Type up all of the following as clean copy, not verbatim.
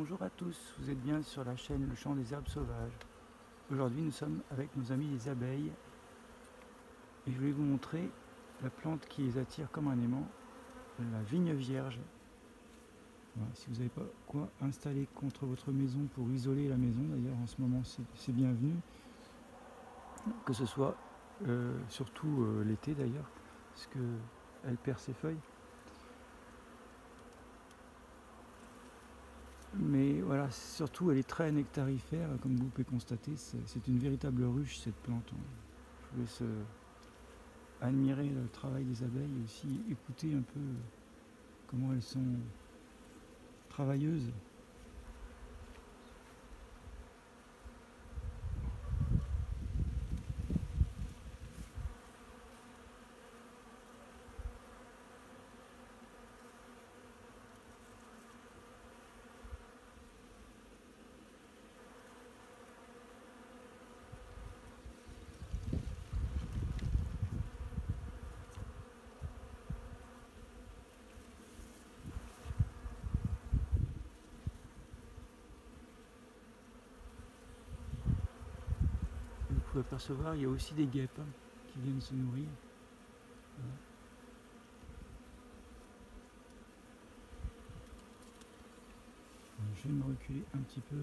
Bonjour à tous, vous êtes bien sur la chaîne Le Chant des Herbes Sauvages. Aujourd'hui nous sommes avec nos amis les abeilles et je vais vous montrer la plante qui les attire comme un aimant, la vigne vierge. Voilà, si vous n'avez pas quoi installer contre votre maison pour isoler la maison, d'ailleurs en ce moment c'est bienvenu, que ce soit surtout l'été d'ailleurs, parce qu'elle perd ses feuilles. Mais voilà, surtout elle est très nectarifère, comme vous pouvez constater, c'est une véritable ruche cette plante. Je vous laisse admirer le travail des abeilles et aussi écouter un peu comment elles sont travailleuses. Vous pouvez apercevoir, il y a aussi des guêpes qui viennent se nourrir. Voilà. Je vais me reculer un petit peu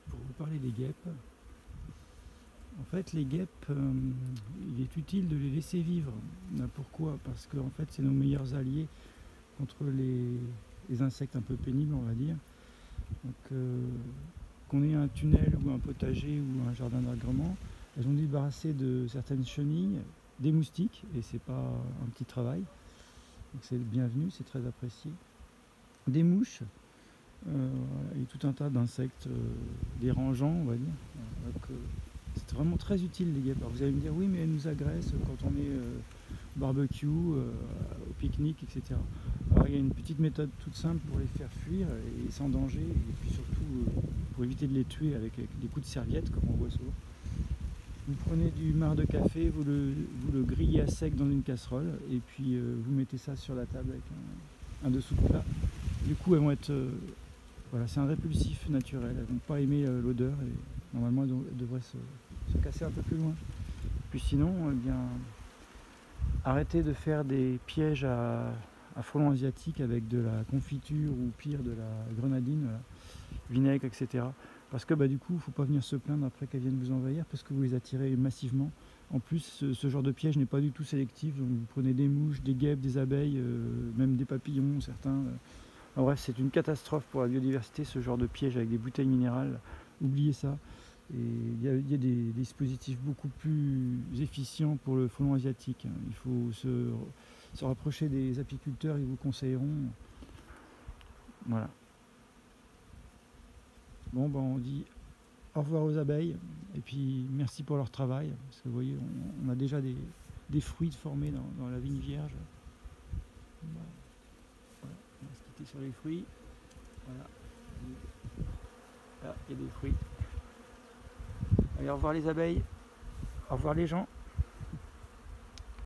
pour vous parler des guêpes. En fait, les guêpes, il est utile de les laisser vivre. Pourquoi? Parce que en fait, c'est nos meilleurs alliés contre les insectes un peu pénibles, on va dire. Donc, qu'on ait un tunnel ou un potager ou un jardin d'agrément, elles ont débarrassé de certaines chenilles, des moustiques, et c'est pas un petit travail. Donc c'est bienvenu, c'est très apprécié. Des mouches, et tout un tas d'insectes dérangeants, on va dire. Donc, c'est vraiment très utile les guêpes. Alors vous allez me dire oui, mais elles nous agressent quand on est au barbecue, au pique-nique, etc. Alors il y a une petite méthode toute simple pour les faire fuir et sans danger, et puis surtout pour éviter de les tuer avec des coups de serviette comme on voit souvent. Vous prenez du marc de café, vous le grillez à sec dans une casserole et puis vous mettez ça sur la table avec un dessous de plat. Du coup elles vont être voilà, c'est un répulsif naturel, elles ne vont pas aimer l'odeur et normalement elles devraient se casser un peu plus loin. Puis sinon, eh bien, arrêtez de faire des pièges à frelons asiatiques avec de la confiture ou pire de la grenadine, vinaigre, etc. Parce que du coup, il ne faut pas venir se plaindre après qu'elles viennent vous envahir parce que vous les attirez massivement. En plus, ce genre de piège n'est pas du tout sélectif, donc vous prenez des mouches, des guêpes, des abeilles, même des papillons, certains. En bref, c'est une catastrophe pour la biodiversité, ce genre de piège avec des bouteilles minérales. Oubliez ça. Et il y a des dispositifs beaucoup plus efficients pour le frelon asiatique. Il faut se rapprocher des apiculteurs, ils vous conseilleront. Voilà. Bon, on dit au revoir aux abeilles et puis merci pour leur travail. Parce que vous voyez, on a déjà des fruits formés dans la vigne vierge. Voilà. On va se quitter sur les fruits. Voilà. Là, il y a des fruits. Allez, au revoir les abeilles. Au revoir les gens.